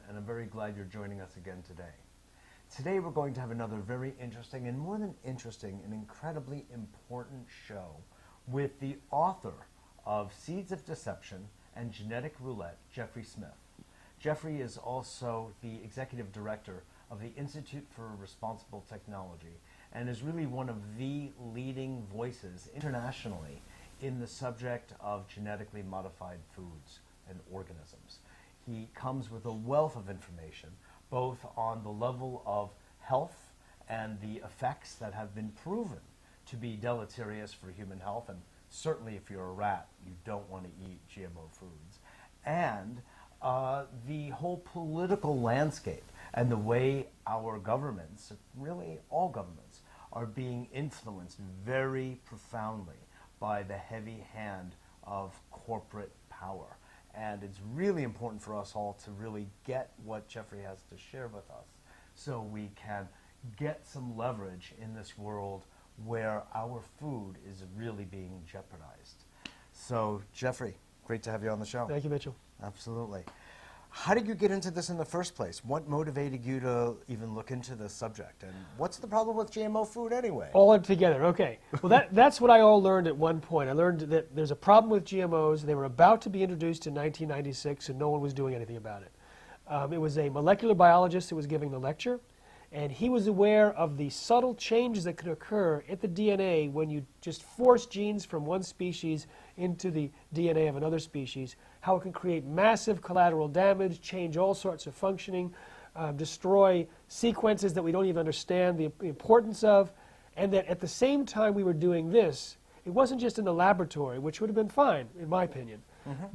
and I'm very glad you're joining us again today. Today we're going to have another very interesting, and more than interesting, an incredibly important show with the author of Seeds of Deception and Genetic Roulette, Jeffery Smith. Jeffery is also the executive director of the Institute for Responsible Technology and is really one of the leading voices internationally in the subject of genetically modified foods and organisms. He comes with a wealth of information, both on the level of health and the effects that have been proven to be deleterious for human health, and certainly if you're a rat, you don't want to eat GMO foods, and the whole political landscape and the way our governments, really all governments, are being influenced very profoundly by the heavy hand of corporate power. And it's really important for us all to really get what Jeffery has to share with us so we can get some leverage in this world where our food is really being jeopardized. So, Jeffery, great to have you on the show. Thank you, Mitchell. Absolutely. How did you get into this in the first place? What motivated you to even look into this subject? And what's the problem with GMO food anyway? All together, okay. Well, that's what I all learned at one point. I learned that there's a problem with GMOs. They were about to be introduced in 1996, and no one was doing anything about it. It was a molecular biologist who was giving the lecture, and he was aware of the subtle changes that could occur at the DNA when you just force genes from one species into the DNA of another species, how it can create massive collateral damage, change all sorts of functioning, destroy sequences that we don't even understand the importance of, and that at the same time we were doing this, it wasn't just in the laboratory, which would have been fine, in my opinion,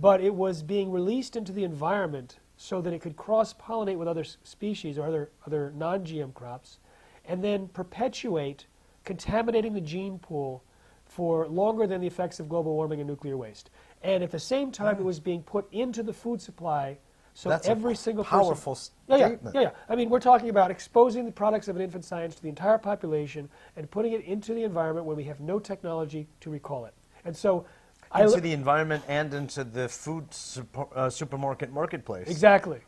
but it was being released into the environment so that it could cross-pollinate with other species or other non-GM crops, and then perpetuate contaminating the gene pool for longer than the effects of global warming and nuclear waste. And at the same time, it was being put into the food supply, so That's every single person... powerful statement. Yeah. I mean, we're talking about exposing the products of an infant science to the entire population and putting it into the environment when we have no technology to recall it. And so... Into the environment and into the food supermarket marketplace. Exactly.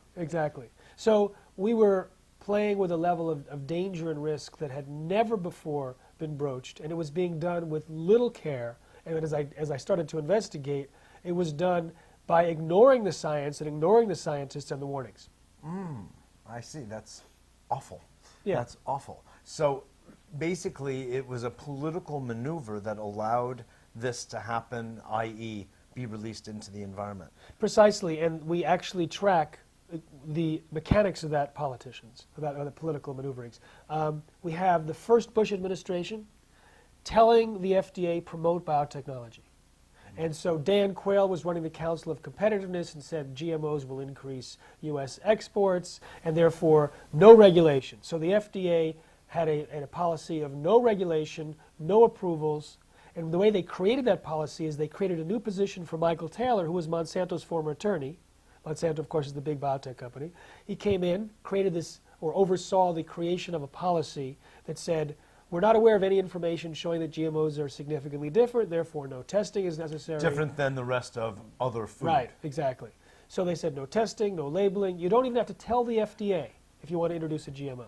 So we were playing with a level of danger and risk that had never before been broached, and it was being done with little care. And as I started to investigate, it was done by ignoring the science and ignoring the scientists and the warnings. I see. That's awful. Yeah. That's awful. So basically, it was a political maneuver that allowed this to happen, i.e., be released into the environment. Precisely, and we actually track the mechanics of that politicians, of the political maneuverings. We have the first Bush administration telling the FDA promote biotechnology. And so Dan Quayle was running the Council of Competitiveness and said GMOs will increase U.S. exports and therefore no regulation. So the FDA had a policy of no regulation, no approvals. And the way they created that policy is they created a new position for Michael Taylor, who was Monsanto's former attorney. Monsanto, of course, is the big biotech company. He came in, created this, or oversaw the creation of a policy that said, we're not aware of any information showing that GMOs are significantly different, therefore no testing is necessary. Different than the rest of other food. Right, exactly. So they said no testing, no labeling. You don't even have to tell the FDA if you want to introduce a GMO.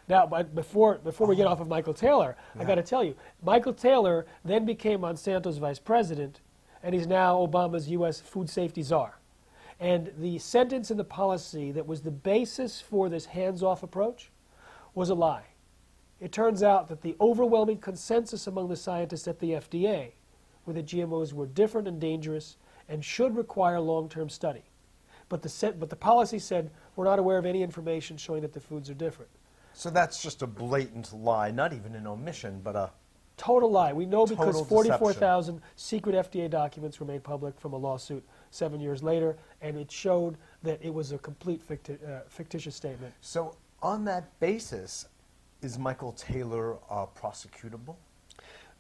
Now, but before we get off of Michael Taylor, I got to tell you, Michael Taylor then became Monsanto's vice president, and he's now Obama's U.S. food safety czar. And the sentence in the policy that was the basis for this hands-off approach was a lie. It turns out that the overwhelming consensus among the scientists at the FDA were that GMOs were different and dangerous and should require long-term study. But the policy said, we're not aware of any information showing that the foods are different. So that's just a blatant lie, not even an omission, but a total lie. We know because total 44,000 secret FDA documents were made public from a lawsuit 7 years later, and it showed that it was a complete fictitious statement. So on that basis, is Michael Taylor prosecutable?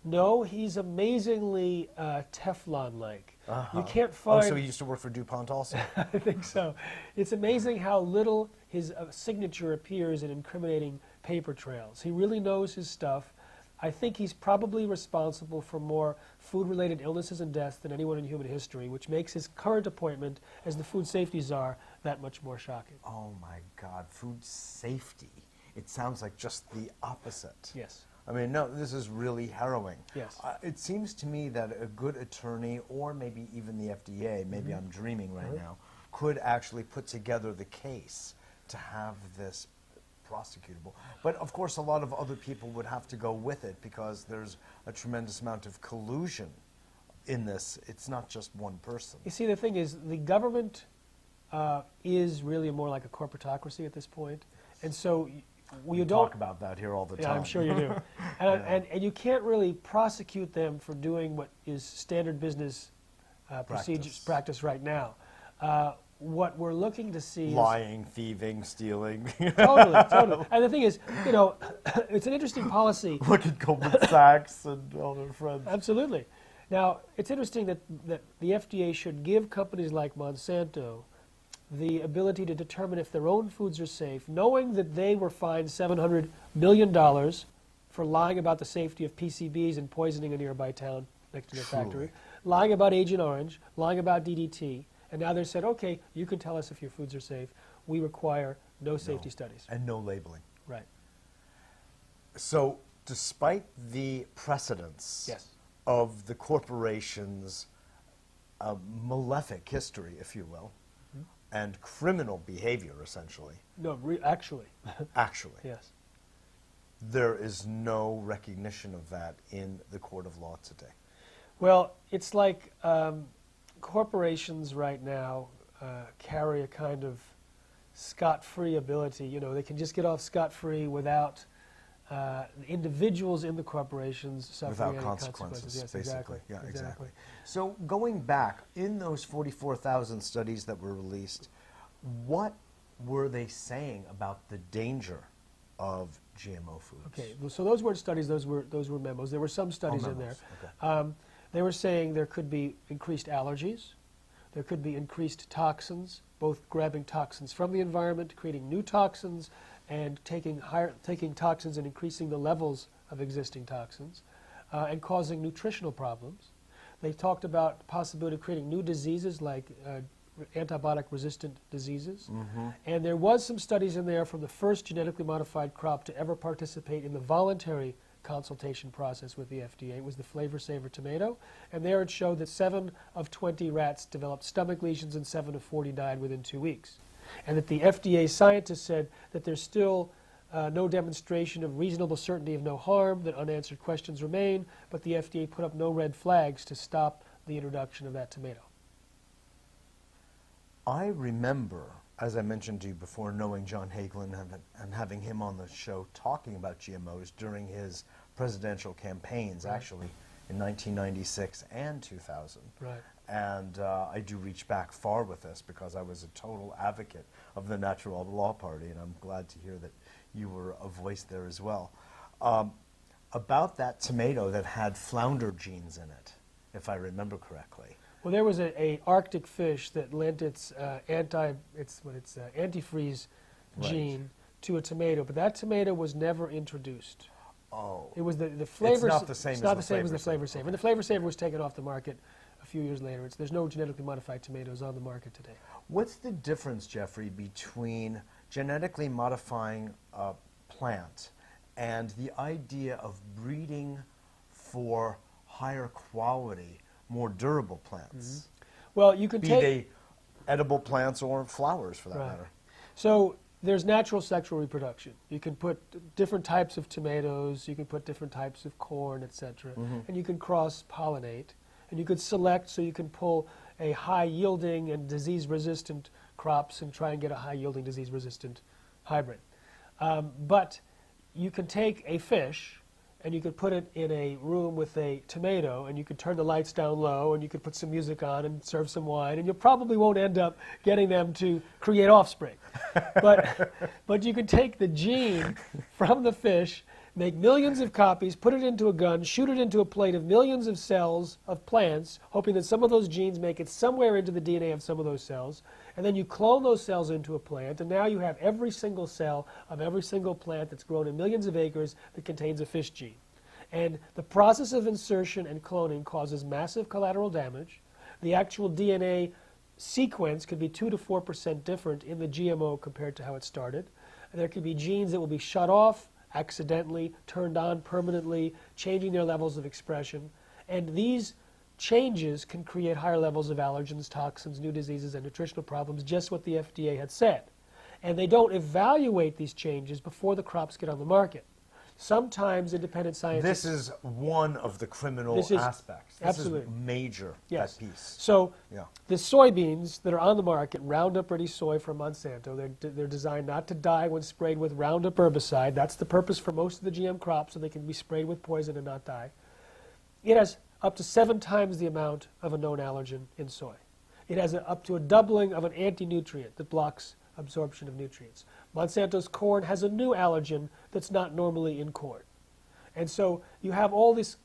No, he's amazingly Teflon-like. You can't find... Oh, so he used to work for DuPont also? I think so. It's amazing how little his signature appears in incriminating paper trails. He really knows his stuff. I think he's probably responsible for more food-related illnesses and deaths than anyone in human history, which makes his current appointment as the food safety czar that much more shocking. Oh my God, food safety. It sounds like just the opposite. Yes. I mean, no, this is really harrowing. Yes. It seems to me that a good attorney, or maybe even the FDA, maybe I'm dreaming right now, could actually put together the case to have this prosecutable. But of course, a lot of other people would have to go with it because there's a tremendous amount of collusion in this. It's not just one person. You see, the thing is, the government is really more like a corporatocracy at this point. And so We talk about that here all the time. Yeah, I'm sure you do. And you can't really prosecute them for doing what is standard business practice right now. What we're looking to see lying, thieving, stealing. Totally. And the thing is, you know, it's an interesting policy. Look at Goldman Sachs and all their friends. Absolutely. Now, it's interesting that the FDA should give companies like Monsanto the ability to determine if their own foods are safe, knowing that they were fined $700 million for lying about the safety of PCBs and poisoning a nearby town next to their factory, lying about Agent Orange, lying about DDT, and now they said, okay, you can tell us if your foods are safe. We require no safety studies. And no labeling. Right. So, despite the precedence of the corporation's malefic history, if you will, and criminal behavior, essentially. No, actually. Actually. Yes. There is no recognition of that in the court of law today. Well, it's like corporations right now carry a kind of scot-free ability. You know, they can just get off scot-free without individuals in the corporations suffering any consequences. Yes, basically. Exactly. Yeah, exactly. So going back, in those 44,000 studies that were released, what were they saying about the danger of GMO foods? Okay, so those weren't studies, those were memos. There were some studies in there. Okay. They were saying there could be increased allergies, there could be increased toxins, both grabbing toxins from the environment, creating new toxins, and taking toxins and increasing the levels of existing toxins, and causing nutritional problems. They talked about the possibility of creating new diseases like antibiotic-resistant diseases. And there was some studies in there from the first genetically modified crop to ever participate in the voluntary consultation process with the FDA. It was the Flavor Saver tomato. And there it showed that 7 of 20 rats developed stomach lesions and 7 of 40 died within 2 weeks. And that the FDA scientists said that there's still no demonstration of reasonable certainty of no harm, that unanswered questions remain, but the FDA put up no red flags to stop the introduction of that tomato. I remember, as I mentioned to you before, knowing John Hagelin and having him on the show talking about GMOs during his presidential campaigns, actually, in 1996 and 2000. Right. And I do reach back far with this because I was a total advocate of the Natural Law Party, and I'm glad to hear that you were a voice there as well. About that tomato that had flounder genes in it, if I remember correctly. Well, there was a Arctic fish that lent its antifreeze gene to a tomato, but that tomato was never introduced. Oh. It was the flavor. It's not the same. It's not the same as the Flavor Saver. Okay. And the Flavor Saver was taken off the market a few years later. There's no genetically modified tomatoes on the market today. What's the difference, Jeffrey, between genetically modifying a plant and the idea of breeding for higher quality, more durable plants? Well, you could Be take they edible plants or flowers, for that matter. So there's natural sexual reproduction. You can put different types of tomatoes, you can put different types of corn, etc., and you can cross-pollinate, and you could select so you can pull a high-yielding and disease-resistant crops and try and get a high-yielding, disease-resistant hybrid. But you can take a fish and you could put it in a room with a tomato, and you could turn the lights down low, and you could put some music on and serve some wine, and you probably won't end up getting them to create offspring. But you could take the gene from the fish, make millions of copies, put it into a gun, shoot it into a plate of millions of cells of plants, hoping that some of those genes make it somewhere into the DNA of some of those cells, and then you clone those cells into a plant, and now you have every single cell of every single plant that's grown in millions of acres that contains a fish gene. And the process of insertion and cloning causes massive collateral damage. The actual DNA sequence could be 2 to 4% different in the GMO compared to how it started. And there could be genes that will be shut off accidentally, turned on permanently, changing their levels of expression. And these changes can create higher levels of allergens, toxins, new diseases, and nutritional problems, just what the FDA had said. And they don't evaluate these changes before the crops get on the market. Sometimes independent scientists... This is one of the criminal aspects. This absolutely is major, yes. that piece. So yeah. the soybeans that are on the market, Roundup Ready Soy from Monsanto, they're designed not to die when sprayed with Roundup herbicide. That's the purpose for most of the GM crops, so they can be sprayed with poison and not die. It has up to 7 times the amount of a known allergen in soy. It has up to a doubling of an anti-nutrient that blocks absorption of nutrients. Monsanto's corn has a new allergen that's not normally in corn. And so you have all these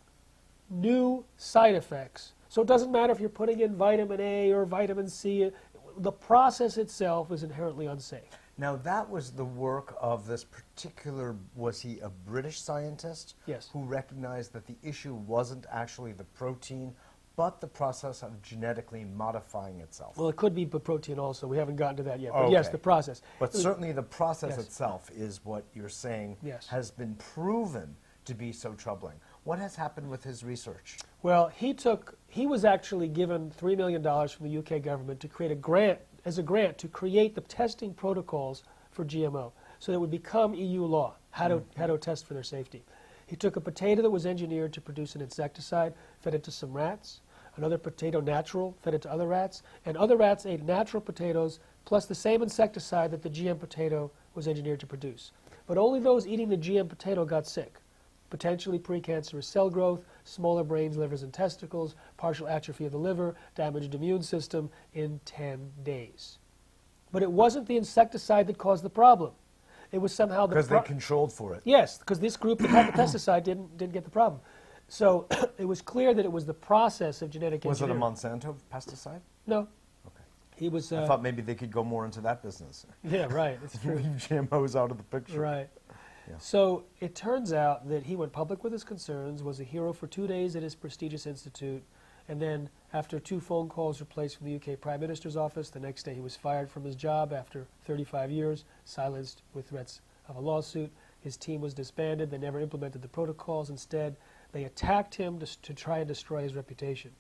new side effects. So it doesn't matter if you're putting in vitamin A or vitamin C. The process itself is inherently unsafe. Now, that was the work of this particular, was he a British scientist? Yes. Who recognized that the issue wasn't actually the protein, but the process of genetically modifying itself. Well, it could be protein also. We haven't gotten to that yet. But okay. yes, the process. But certainly the process yes. itself is what you're saying yes. has been proven to be so troubling. What has happened with his research? Well, he was actually given $3 million from the UK government to create a grant to create the testing protocols for GMO so that it would become EU law, how to test for their safety. He took a potato that was engineered to produce an insecticide, fed it to some rats, another potato natural, fed it to other rats, and other rats ate natural potatoes plus the same insecticide that the GM potato was engineered to produce. But only those eating the GM potato got sick. Potentially precancerous cell growth, smaller brains, livers, and testicles, partial atrophy of the liver, damaged immune system in 10 days. But it wasn't the insecticide that caused the problem. It was somehow because they controlled for it. Yes, because this group that had the pesticide didn't get the problem. So it was clear that it was the process of genetic engineering. Was it a Monsanto pesticide? No. Okay. He was. I thought maybe they could go more into that business. Yeah, right. It's true. Leave GMOs out of the picture. Right. Yeah. So it turns out that he went public with his concerns, was a hero for 2 days at his prestigious institute, and then after 2 phone calls were placed from the UK Prime Minister's office, the next day he was fired from his job after 35 years, silenced with threats of a lawsuit. His team was disbanded. They never implemented the protocols. Instead, they attacked him to try and destroy his reputation.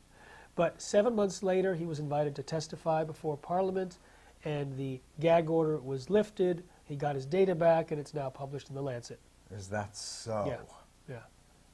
But 7 months later, he was invited to testify before Parliament, and the gag order was lifted. He got his data back, and it's now published in The Lancet. Is that so? Yeah, yeah.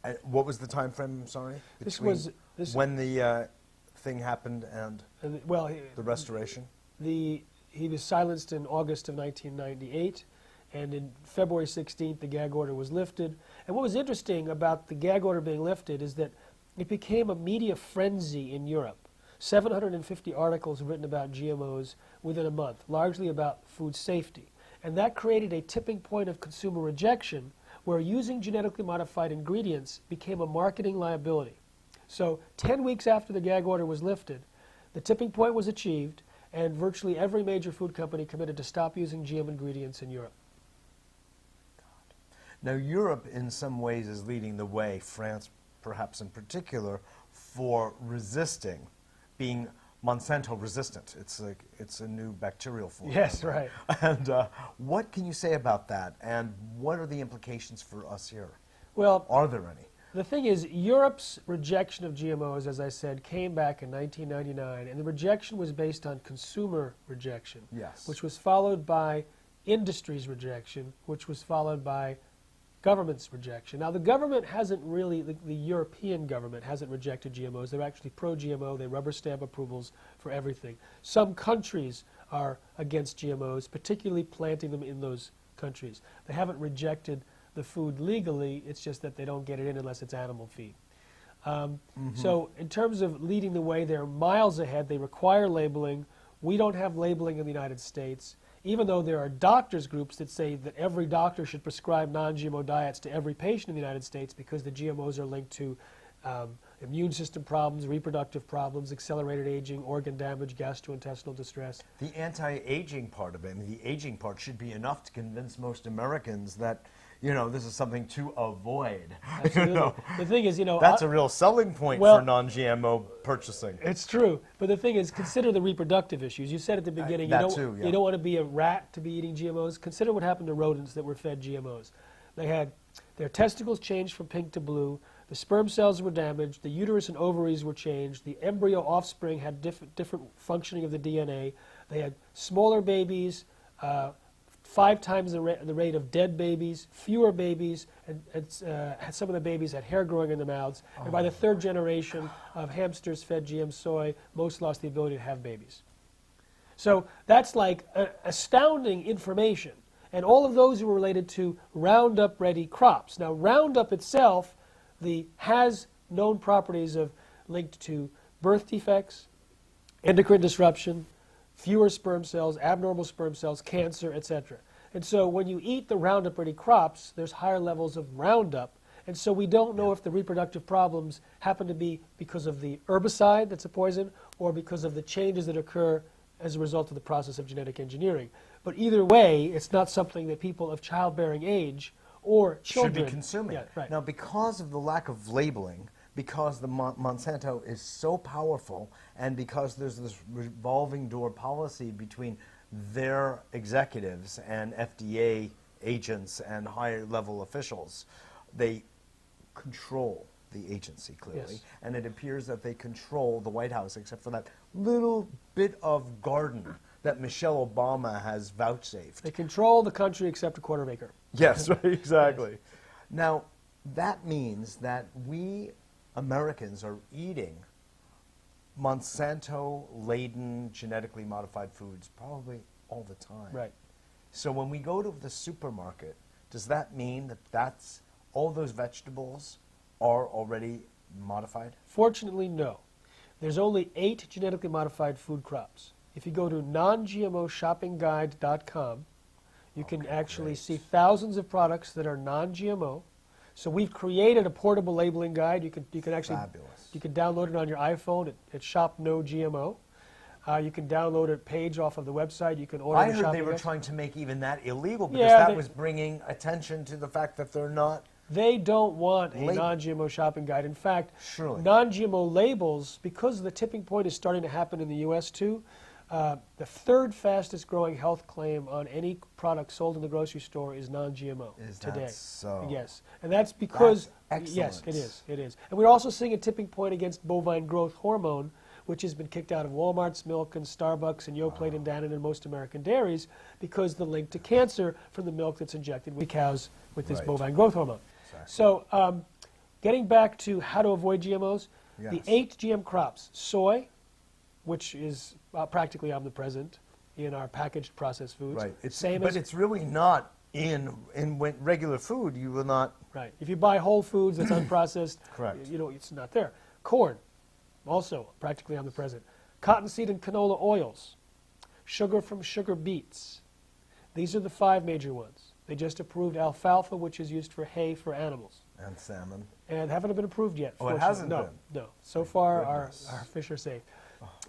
And what was the time frame, I'm sorry? This was... when the thing happened and well, the restoration? He was silenced in August of 1998, and in February 16th, the gag order was lifted. And what was interesting about the gag order being lifted is that it became a media frenzy in Europe. 750 articles written about GMOs within a month, largely about food safety. And that created a tipping point of consumer rejection where using genetically modified ingredients became a marketing liability. So 10 weeks after the gag order was lifted, the tipping point was achieved, and virtually every major food company committed to stop using GM ingredients in Europe. Now, Europe in some ways is leading the way, France perhaps in particular, for resisting, being Monsanto resistant. It's a new bacterial form. Yes, right. And what can you say about that, and what are the implications for us here? Well, are there any? The thing is, Europe's rejection of GMOs, as I said, came back in 1999, and the rejection was based on consumer rejection, yes, which was followed by industry's rejection, which was followed by government's rejection. Now, the government hasn't really, the European government hasn't rejected GMOs. They're actually pro-GMO. They rubber stamp approvals for everything. Some countries are against GMOs, particularly planting them in those countries. They haven't rejected the food legally. It's just that they don't get it in unless it's animal feed. So in terms of leading the way, they're miles ahead. They require labeling. We don't have labeling in the United States, even though there are doctors groups that say that every doctor should prescribe non-GMO diets to every patient in the United States because the GMOs are linked to immune system problems, reproductive problems, accelerated aging, organ damage, gastrointestinal distress. The anti-aging part of it, I mean, the aging part should be enough to convince most Americans that this is something to avoid. Absolutely. The thing is, That's a real selling point well, for non-GMO purchasing. It's true. But the thing is, consider the reproductive issues. You said at the beginning, you don't want to be a rat to be eating GMOs. Consider what happened to rodents that were fed GMOs. They had their testicles changed from pink to blue. The sperm cells were damaged. The uterus and ovaries were changed. The embryo offspring had different functioning of the DNA. They had smaller babies, 5 times the rate of dead babies, fewer babies, and some of the babies had hair growing in their mouths. And by the 3rd generation of hamsters fed GM soy, most lost the ability to have babies. So that's like astounding information. And all of those were related to Roundup-ready crops. Now, Roundup itself has known properties linked to birth defects, endocrine disruption, fewer sperm cells, abnormal sperm cells, cancer, etc. And so when you eat the Roundup-ready crops, there's higher levels of Roundup. And so we don't know if the reproductive problems happen to be because of the herbicide that's a poison or because of the changes that occur as a result of the process of genetic engineering. But either way, it's not something that people of childbearing age or children should be consuming. Yeah, right. Now, because of the lack of labeling, because the Monsanto is so powerful, and because there's this revolving door policy between their executives and FDA agents and higher level officials, they control the agency clearly. Yes. And it appears that they control the White House, except for that little bit of garden that Michelle Obama has vouchsafed. They control the country except a quarter acre. Yes, right, exactly. Yes. Now, that means that we Americans are eating Monsanto-laden, genetically modified foods probably all the time. Right. So when we go to the supermarket, does that mean that all those vegetables are already modified? Fortunately, no. There's only 8 genetically modified food crops. If you go to nongmoshoppingguide.com, you can actually see thousands of products that are non-GMO. So we've created a portable labeling guide. You can actually Fabulous. You can download it on your iPhone at Shop No GMO. You can download a page off of the website. You can order. I the heard shopping they were guide. trying to make even that illegal because Yeah, that was bringing attention to the fact that they're not. They don't want a non-GMO shopping guide. In fact, Surely. non-GMO labels, because the tipping point is starting to happen in the U.S. too, the 3rd fastest growing health claim on any product sold in the grocery store is non-GMO today. That so? Yes, and that's because That's yes, excellent. it is. And we're also seeing a tipping point against bovine growth hormone, which has been kicked out of Walmart's milk and Starbucks and Yoplait and Dannon and most American dairies because the link to cancer from the milk that's injected with cows with this Right. bovine growth hormone. Exactly. So getting back to how to avoid GMOs, the Yes. 8 GM crops, soy, which is practically omnipresent in our packaged processed foods. Right. But it's really not in regular food. You will not. Right. If you buy Whole Foods that's unprocessed, Correct. It's not there. Corn, also practically omnipresent. Cottonseed and canola oils. Sugar from sugar beets. These are the 5 major ones. They just approved alfalfa, which is used for hay for animals. And salmon. And haven't been approved yet. Oh, it fortunately. hasn't No, been? no. So far, our Goodness. fish are safe.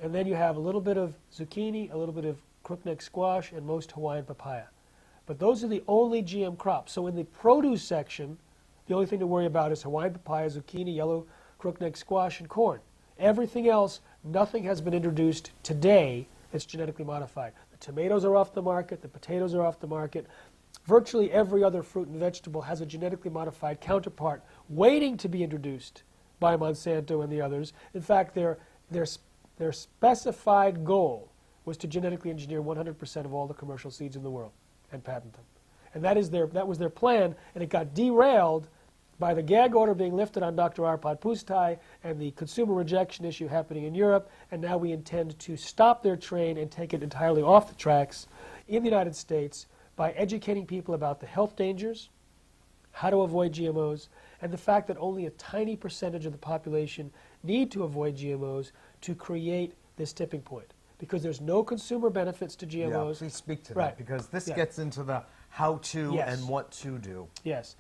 And then you have a little bit of zucchini, a little bit of crookneck squash, and most Hawaiian papaya. But those are the only GM crops. So in the produce section, the only thing to worry about is Hawaiian papaya, zucchini, yellow crookneck squash, and corn. Everything else, nothing has been introduced today that's genetically modified. The tomatoes are off the market, the potatoes are off the market. Virtually every other fruit and vegetable has a genetically modified counterpart waiting to be introduced by Monsanto and the others. In fact, their specified goal was to genetically engineer 100% of all the commercial seeds in the world and patent them. And that was their plan, and it got derailed by the gag order being lifted on Dr. Arpad Pusztai and the consumer rejection issue happening in Europe, and now we intend to stop their train and take it entirely off the tracks in the United States by educating people about the health dangers, how to avoid GMOs, and the fact that only a tiny percentage of the population need to avoid GMOs to create this tipping point. Because there's no consumer benefits to GMOs. Yeah, please speak to Right. that, because this Yeah. gets into the how to Yes. and what to do. Yes.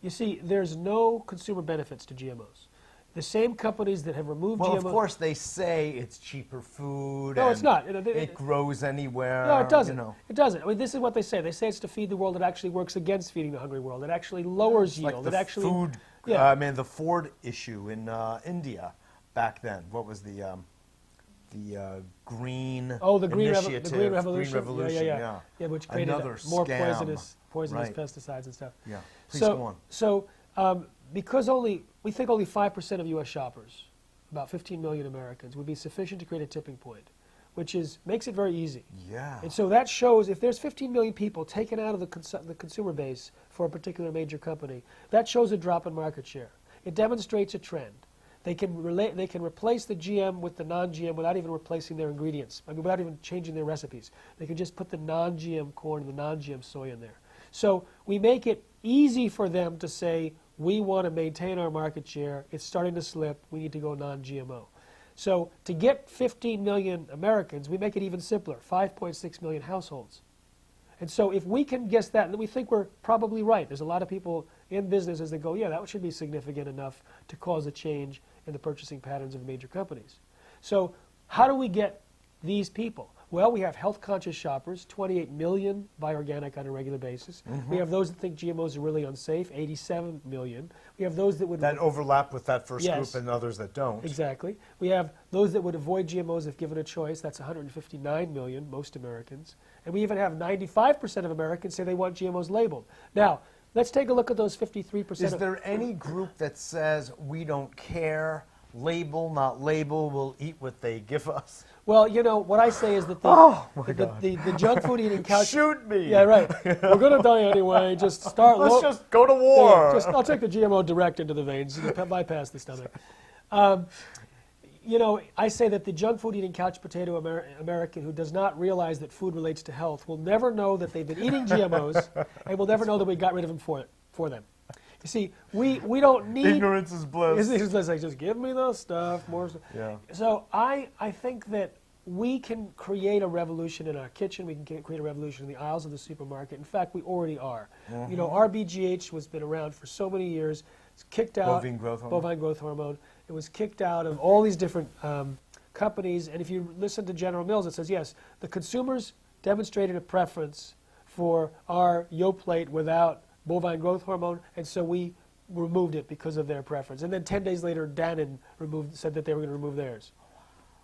You see, there's no consumer benefits to GMOs. the same companies that have removed Well, GMO. of course, they say it's cheaper food. No, and it's not. It grows anywhere. No, it doesn't. You know. It doesn't. I mean, this is what they say. They say it's to feed the world. It actually works against feeding the hungry world. It actually lowers It's yield. like the It actually food. Yeah. I mean, the Ford issue in India back then. What was the green? Oh, the green initiative, the green revolution. Green Revolution. Yeah, which created Another more scam. poisonous Right. pesticides and stuff. Yeah. Please go on. So because we think only 5% of U.S. shoppers, about 15 million Americans, would be sufficient to create a tipping point, which makes it very easy. Yeah. And so that shows if there's 15 million people taken out of the consumer base for a particular major company, that shows a drop in market share. It demonstrates a trend. They can replace the GM with the non-GM without even replacing their ingredients. I mean, without even changing their recipes. They can just put the non-GM corn and the non-GM soy in there. So we make it easy for them to say, we want to maintain our market share. It's starting to slip. We need to go non-GMO. So to get 15 million Americans, we make it even simpler, 5.6 million households. And so if we can guess that, then we think we're probably right. There's a lot of people in businesses that go, yeah, that should be significant enough to cause a change in the purchasing patterns of major companies. So how do we get these people? Well, we have health-conscious shoppers, 28 million buy organic on a regular basis. We have those that think GMOs are really unsafe, 87 million. We have those that would... That overlap with that first Yes. group and others that don't. Exactly. We have those that would avoid GMOs if given a choice. That's 159 million, most Americans. And we even have 95% of Americans say they want GMOs labeled. Now, let's take a look at those 53%. Is there any group that says we don't care, label, not label, we'll eat what they give us? Well, you know, what I say is that the junk food eating couch... Shoot me! Yeah, right. We're going to die anyway. Just start... Let's just go to war! Yeah, I'll take the GMO direct into the veins, bypass the stomach. You know, I say that the junk food eating couch potato American who does not realize that food relates to health will never know that they've been eating GMOs and will never know that we got rid of them for them. You see, we don't need... Ignorance is bliss. It's like, just give me the stuff, more stuff. Yeah. So I think that we can create a revolution in our kitchen. We can create a revolution in the aisles of the supermarket. In fact, we already are. You know, RBGH has been around for so many years. It's kicked out... Bovine growth hormone. Bovine growth hormone. It was kicked out of all these different companies. And if you listen to General Mills, it says, yes, the consumers demonstrated a preference for our Yoplait without bovine growth hormone, and so we removed it because of their preference. And then 10 days later, Dannon said that they were going to remove theirs.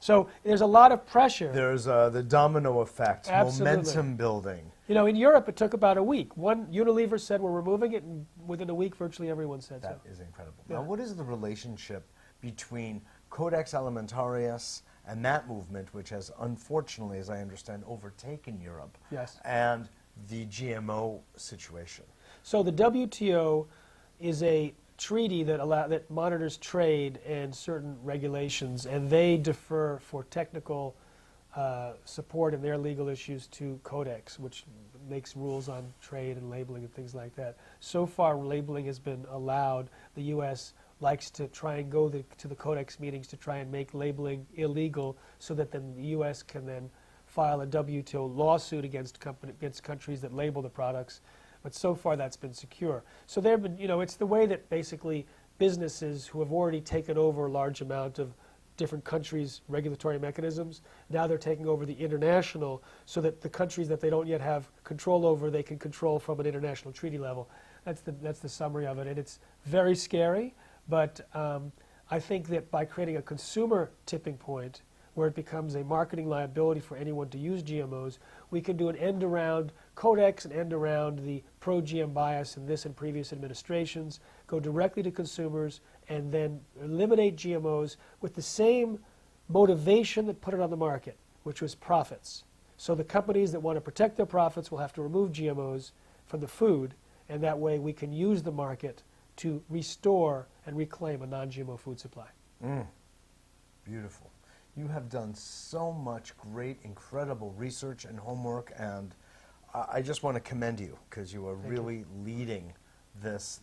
So there's a lot of pressure. There's the domino effect, Absolutely. momentum building. You know, in Europe, it took about a week. Unilever said we're removing it, and within a week, virtually everyone said so. That is incredible. Yeah. Now, what is the relationship between Codex Alimentarius and that movement, which has unfortunately, as I understand, overtaken Europe, Yes. and the GMO situation? So the WTO is a treaty that monitors trade and certain regulations, and they defer for technical support in their legal issues to Codex, which makes rules on trade and labeling and things like that. So far, labeling has been allowed. The U.S. likes to try and go to the Codex meetings to try and make labeling illegal so that then the U.S. can then file a WTO lawsuit against countries that label the products. But so far, that's been secure. So there have been, you know, it's the way that basically businesses who have already taken over a large amount of different countries' regulatory mechanisms, now they're taking over the international so that the countries that they don't yet have control over, they can control from an international treaty level. That's the summary of it. And it's very scary, but I think that by creating a consumer tipping point where it becomes a marketing liability for anyone to use GMOs, we can do an end around Codex and end around the pro-GM bias in this and previous administrations, go directly to consumers, and then eliminate GMOs with the same motivation that put it on the market, which was profits. So the companies that want to protect their profits will have to remove GMOs from the food, and that way we can use the market to restore and reclaim a non-GMO food supply. Beautiful. You have done so much great, incredible research and homework, and I just want to commend you because you are really leading this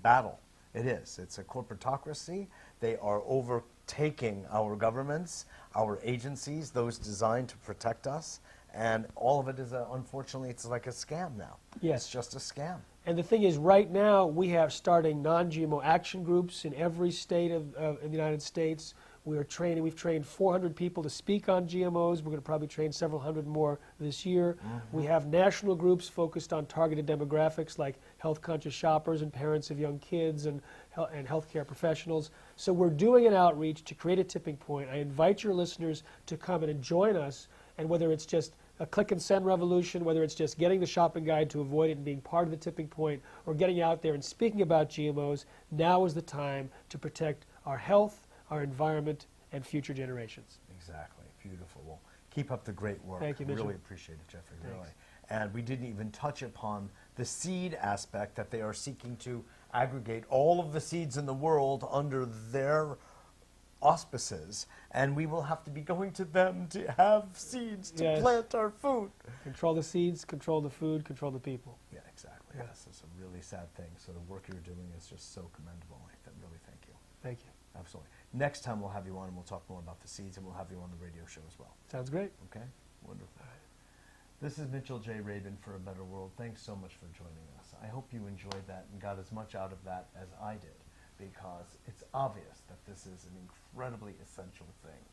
battle. It is. It's a corporatocracy. They are overtaking our governments, our agencies, those designed to protect us, And all of it is, unfortunately, it's like a scam now. Yes. It's just a scam. And the thing is, right now, we have starting non-GMO action groups in every state in the United States. We've trained 400 people to speak on GMOs. We're going to probably train several hundred more this year. We have national groups focused on targeted demographics like health-conscious shoppers and parents of young kids and healthcare professionals. So we're doing an outreach to create a tipping point. I invite your listeners to come in and join us, and whether it's just a click and send revolution, whether it's just getting the shopping guide to avoid it and being part of the tipping point, or getting out there and speaking about GMOs, now is the time to protect our health, our environment, and future generations. Exactly. Beautiful. Well, keep up the great work. Thank you, Mitchell. Really appreciate it, Jeffrey. Thanks. Really. And we didn't even touch upon the seed aspect, that they are seeking to aggregate all of the seeds in the world under their auspices, and we will have to be going to them to have seeds to Yes. plant our food. Control the seeds, control the food, control the people. Yeah, exactly. Yeah. Yes, it's a really sad thing. So the work you're doing is just so commendable. Really thank you. Thank you. Absolutely. Next time we'll have you on and we'll talk more about the seeds, and we'll have you on the radio show as well. Sounds great. Okay? Wonderful. This is Mitchell J. Rabin for A Better World. Thanks so much for joining us. I hope you enjoyed that and got as much out of that as I did, because it's obvious that this is an incredibly essential thing.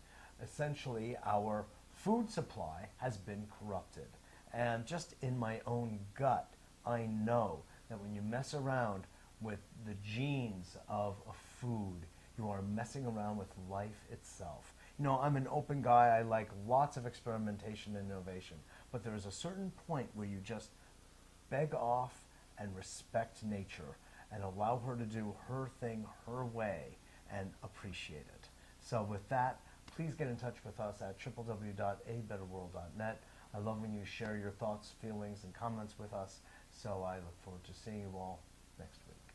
Essentially, our food supply has been corrupted. And just in my own gut, I know that when you mess around with the genes of a food, you are messing around with life itself. You know, I'm an open guy. I like lots of experimentation and innovation. But there is a certain point where you just beg off and respect nature and allow her to do her thing her way and appreciate it. So with that, please get in touch with us at www.abetterworld.net. I love when you share your thoughts, feelings, and comments with us. So I look forward to seeing you all next week.